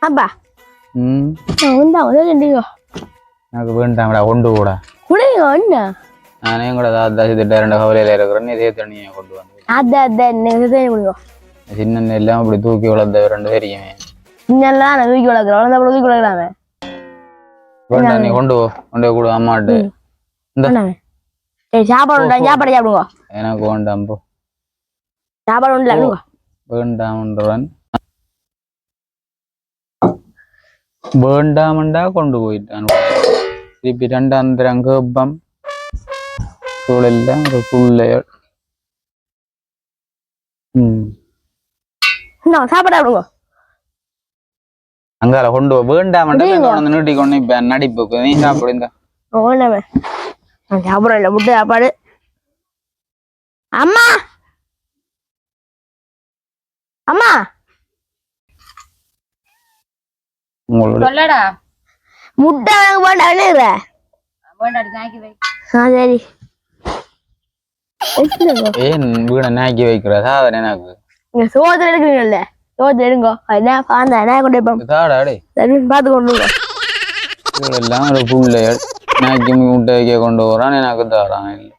அப்பா எனக்கு வேண்டாம்டா கொண்டு கூட குடிங்க ஒண்ணு நானே கூட தாத்தாசிட்டு ரெண்டு கவலையில இருக்கிறேன்னு இதே தண்ணியை கொண்டு வந்து குடிங்க சின்ன எல்லாம் அப்படி தூக்கி வளர்ந்த ரெண்டு தெரியுமே இன்னெல்லாம் நான் தூக்கி வளர்க்குறேன் தூக்கி வளர்க்கலாமே வேண்டாம் நீ கொண்டு கொடு அம்மாட்டு சாப்பாடு சாப்பாடு சாப்பிடுங்க எனக்கு வேண்டாம் போ சாப்பாடு ஒன்று வேண்டாம்ன்றவன் வேண்டாமண்டா கொண்டு போயிட்டான் திருப்பி ரெண்டாம் தரம் கேப்பம் சூழல்லாம் ஒரு பிள்ளைய சாப்பாடு சாப்பிடுங்க அங்கால கொண்டு வேண்டாமண்டா நீட்டி கொண்டு இப்ப நடிப்புக்கு நீ சாப்பிடுங்க சாப்பிடல இல்ல முட்டை சாப்பாடு அம்மா அம்மா சொல்லடா முட்டை வேண்டாம் சரி ஏன் வீட நாக்கி வைக்கிற சாதனை எனக்கு சோதனை எடுக்கிறீங்கல்ல சோதனை எடுங்க அதான் பாந்தா என்ன கொண்டு தாடாடே பார்த்து கொண்டு எல்லாம் ஒரு புள்ளைய நாக்கி முட்டை வைக்க கொண்டு வரான் எனக்கு தாரான் இல்லை